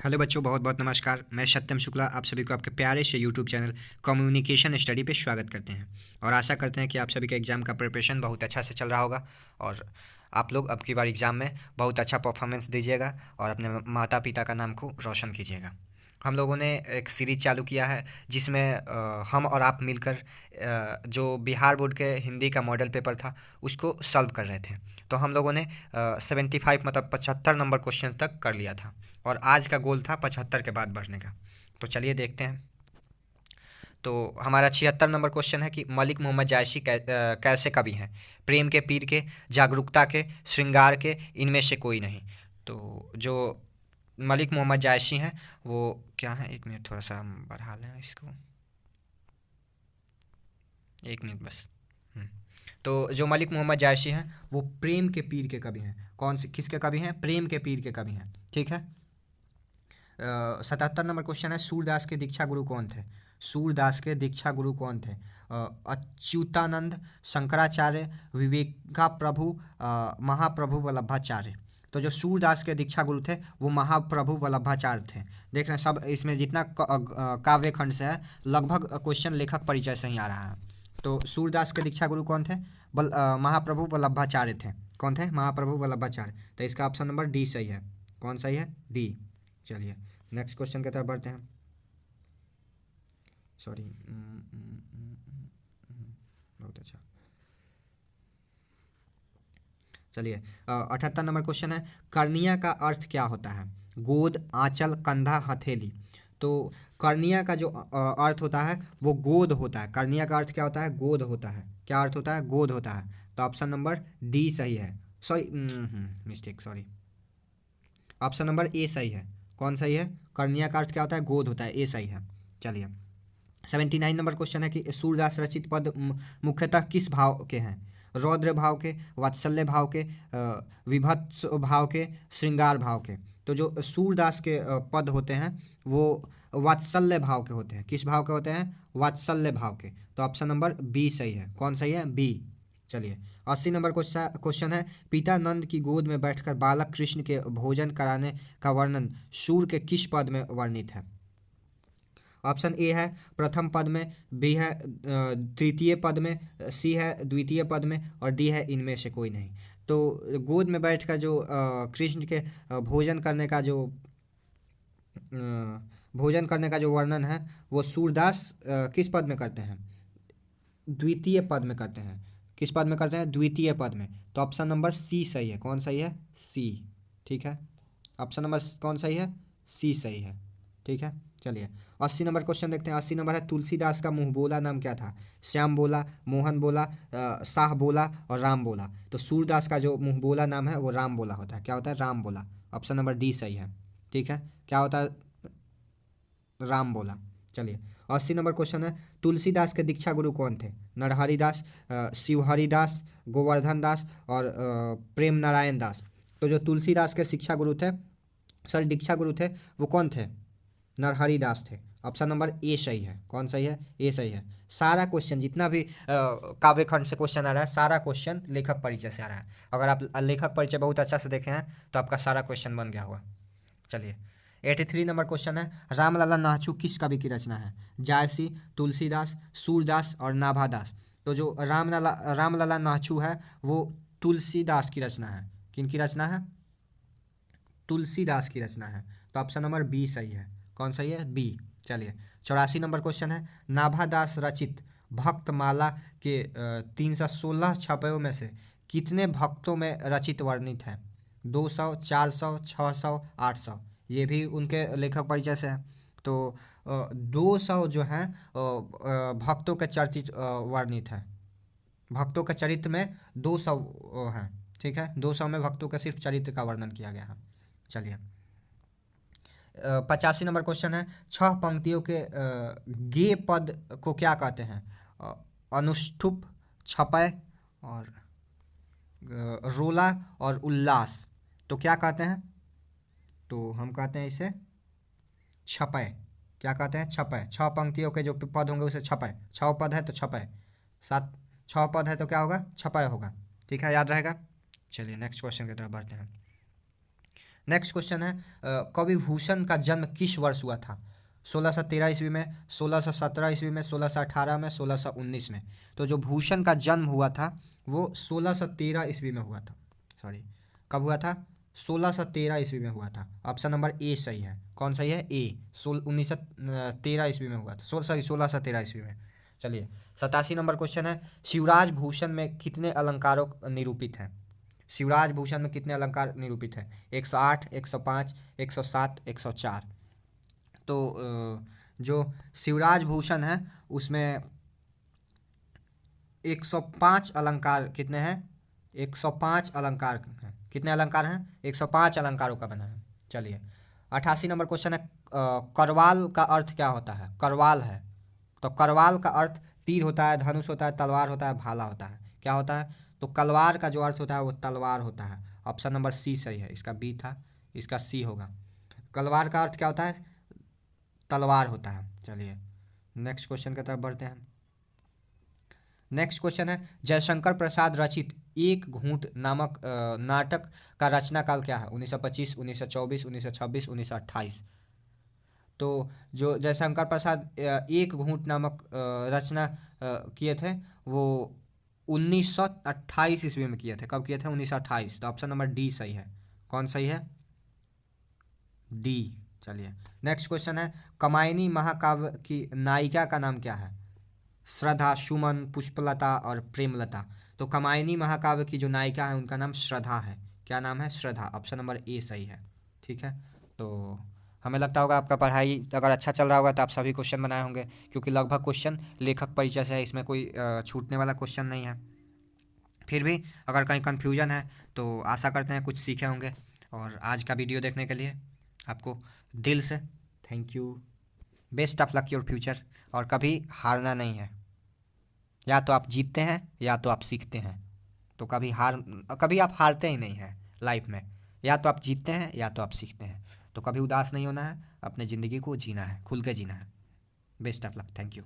Hello बच्चों, बहुत बहुत नमस्कार। मैं सत्यम शुक्ला आप सभी को आपके प्यारे से यूट्यूब चैनल कम्युनिकेशन स्टडी पे स्वागत करते हैं और आशा करते हैं कि आप सभी का एग्ज़ाम का प्रिपरेशन बहुत अच्छा से चल रहा होगा और आप लोग अब की बार एग्ज़ाम में बहुत अच्छा परफॉर्मेंस दीजिएगा और अपने माता पिता का नाम को रोशन कीजिएगा। हम लोगों ने एक सीरीज चालू किया है जिसमें हम और आप मिलकर जो बिहार बोर्ड के हिंदी का मॉडल पेपर था उसको सॉल्व कर रहे थे। तो हम लोगों ने 75 मतलब 75 नंबर क्वेश्चन तक कर लिया था और आज का गोल था 75 के बाद बढ़ने का। तो चलिए देखते हैं। तो हमारा 76 नंबर क्वेश्चन है कि मलिक मोहम्मद जायसी कैसे कवि हैं? प्रेम के पीर के, जागरूकता के, श्रृंगार के, इनमें से कोई नहीं। तो जो मलिक मोहम्मद जायसी हैं वो क्या है, एक मिनट थोड़ा सा हम बढ़ा लें इसको, एक मिनट बस। तो जो मलिक मोहम्मद जायसी हैं वो प्रेम के पीर के कवि हैं। कौन से किसके कवि हैं? प्रेम के पीर के कवि हैं। ठीक है। 77 नंबर क्वेश्चन है, सूरदास के दीक्षा गुरु कौन थे? सूरदास के दीक्षा गुरु कौन थे? अच्युतानंद, शंकराचार्य, विवेका प्रभु, महाप्रभु वल्लभाचार्य। तो जो सूरदास के दीक्षा गुरु थे वो महाप्रभु वल्लभाचार्य थे। देख रहे हैं सब, इसमें जितना काव्य खंड से है लगभग क्वेश्चन लेखक परिचय से ही आ रहा है। तो सूरदास के दीक्षा गुरु कौन थे? महाप्रभु वल्लभाचार्य थे। कौन थे? महाप्रभु वल्लभाचार्य। तो इसका ऑप्शन नंबर डी सही है। कौन सही है? डी। चलिए नेक्स्ट क्वेश्चन की तरफ बढ़ते हैं। सॉरी, बहुत अच्छा। चलिए 78 नंबर क्वेश्चन है, कर्निया का अर्थ क्या होता है? गोद, आंचल, कंधा, हथेली। तो कर्निया का जो अर्थ होता है वो गोद होता है। कर्निया का अर्थ क्या होता है? गोद होता है। क्या अर्थ होता है? गोद होता है। तो ऑप्शन नंबर डी सही है। Sorry, mistake, sorry. Option number A सही है। कौन सही है? कर्निया का अर्थ क्या होता है? गोद होता है। ए सही है। चलिए 79 नंबर क्वेश्चन है कि सूरदास रचित पद मुख्यतः किस भाव के हैं? रौद्र भाव के, वात्सल्य भाव के, विभत्स भाव के, श्रृंगार भाव के। तो जो सूरदास के पद होते हैं वो वात्सल्य भाव के होते हैं। किस भाव के होते हैं? वात्सल्य भाव के। तो ऑप्शन नंबर बी सही है। कौन सही है? बी। चलिए 80 नंबर क्वेश्चन है, पिता नंद की गोद में बैठकर बालक कृष्ण के भोजन कराने का वर्णन सूर के किस पद में वर्णित है? ऑप्शन ए है प्रथम पद में, बी है तृतीय पद में, सी है द्वितीय पद में और डी है इनमें से कोई नहीं। तो गोद में बैठकर जो कृष्ण के भोजन करने का जो वर्णन है वो सूरदास किस पद में करते हैं? द्वितीय पद में करते हैं। किस पद में करते हैं? द्वितीय पद में। तो ऑप्शन नंबर सी सही है। कौन सही है? सी। ठीक है। ऑप्शन नंबर कौन सही है? सी सही है। ठीक है। चलिए 80 नंबर क्वेश्चन देखते हैं। 80 नंबर है, तुलसीदास का मुंह बोला नाम क्या था? श्याम बोला, मोहन बोला, शाह बोला और राम बोला। तो सूरदास का जो मुंह बोला नाम है वो राम बोला होता है। क्या होता है? राम बोला। ऑप्शन नंबर डी सही है। ठीक है। क्या होता है? राम बोला। चलिए 80 नंबर क्वेश्चन है, तुलसीदास के दीक्षा गुरु कौन थे? नरहरि दास, शिवहरि दास, गोवर्धन दास और प्रेम नारायण दास। तो जो तुलसीदास के शिक्षा गुरु थे, सॉरी दीक्षा गुरु थे, वो कौन थे? नरहरि दास थे। ऑप्शन नंबर ए सही है। कौन सही है? ए सही है। सारा क्वेश्चन जितना भी काव्य खंड से क्वेश्चन आ रहा है सारा क्वेश्चन लेखक परिचय से आ रहा है। अगर आप लेखक परिचय बहुत अच्छा से देखे हैं तो आपका सारा क्वेश्चन बन गया होगा। चलिए 83 नंबर क्वेश्चन है, रामलला नाचू किस कवि की रचना है? जायसी, तुलसीदास, सूरदास और नाभादास। तो जो रामलला नाचू है वो तुलसीदास की रचना है। किन की रचना है? तुलसीदास की रचना है। तो ऑप्शन नंबर बी सही है। कौन सही है? बी। चलिए 84 नंबर क्वेश्चन है, नाभादास रचित भक्तमाला के 316 छपयों में से कितने भक्तों में रचित वर्णित है? 200, 400, 600, 800। ये भी उनके लेखक परिचय से है। तो 200 जो हैं भक्तों के चर्चित वर्णित है। भक्तों के चरित्र में 200 हैं। ठीक है। 200 में भक्तों के सिर्फ चरित्र का वर्णन किया गया है। चलिए 85 नंबर क्वेश्चन है, 6 पंक्तियों के गे पद को क्या कहते हैं? अनुष्ठुप, छपय और रोला और उल्लास। तो क्या कहते हैं? तो हम कहते हैं इसे छपय। क्या कहते हैं? छपय। 6 पंक्तियों के जो पद होंगे उसे छपय। 6 पद है तो छपय। 6 पद है तो क्या होगा? छपय होगा। ठीक है, याद रहेगा। चलिए नेक्स्ट क्वेश्चन की तरफ बढ़ते हैं। नेक्स्ट क्वेश्चन है कवि भूषण का जन्म किस वर्ष हुआ था? 1613 ईस्वी में, 1617 ईस्वी में, 1618 में, 1619 में। तो जो भूषण का जन्म हुआ था वो 1613 ईस्वी में हुआ था। सॉरी, कब हुआ था? 1613 ईस्वी में हुआ था। ऑप्शन नंबर ए सही है। कौन सही है? ए। 1913 ईस्वी में हुआ था, सॉरी 1613 ईस्वी में। चलिए 87 नंबर क्वेश्चन है शिवराज भूषण में कितने अलंकारों निरूपित हैं? शिवराज भूषण में कितने अलंकार निरूपित हैं? 108, 105, 107, 104। तो जो शिवराज भूषण है उसमें 105 अलंकार कितने हैं? 105 अलंकार हैं। कितने अलंकार हैं? 105 अलंकारों का बना है। चलिए 88 नंबर क्वेश्चन है करवाल का अर्थ क्या होता है? करवाल है तो करवाल का अर्थ तीर होता है, धनुष होता है, तलवार होता है, भाला होता है। क्या होता है? तो कलवार का जो अर्थ होता है वो तलवार होता है। ऑप्शन नंबर सी सही है। इसका बी था, इसका सी होगा। कलवार का अर्थ क्या होता है? तलवार होता है। चलिए नेक्स्ट क्वेश्चन की तरफ बढ़ते हैं। नेक्स्ट क्वेश्चन है जयशंकर प्रसाद रचित एक घूंट नामक नाटक का रचना काल क्या है? 1925, 1924, 1926, 1928। तो जो जयशंकर प्रसाद एक घूंट नामक रचना किए थे वो 1928 ईस्वी में किए थे। कब किए थे? 1928। तो ऑप्शन नंबर डी सही है। कौन सही है? डी। चलिए नेक्स्ट क्वेश्चन है कामायनी महाकाव्य की नायिका का नाम क्या है? श्रद्धा, सुमन, पुष्पलता और प्रेमलता। तो कामायनी महाकाव्य की जो नायिका है उनका नाम श्रद्धा है। क्या नाम है? श्रद्धा। ऑप्शन नंबर ए सही है। ठीक है, तो हमें लगता होगा आपका पढ़ाई अगर अच्छा चल रहा होगा तो आप सभी क्वेश्चन बनाए होंगे, क्योंकि लगभग क्वेश्चन लेखक परिचय से है, इसमें कोई छूटने वाला क्वेश्चन नहीं है। फिर भी अगर कहीं कन्फ्यूजन है तो आशा करते हैं कुछ सीखे होंगे। और आज का वीडियो देखने के लिए आपको दिल से thank you. Best of luck your future. और कभी हारना नहीं है। या तो आप जीतते हैं या तो आप सीखते हैं। तो कभी आप हारते ही नहीं हैं लाइफ में। या तो आप जीतते हैं या तो आप सीखते हैं। तो कभी उदास नहीं होना है, अपने ज़िंदगी को जीना है, खुल के जीना है। Best of luck, thank you.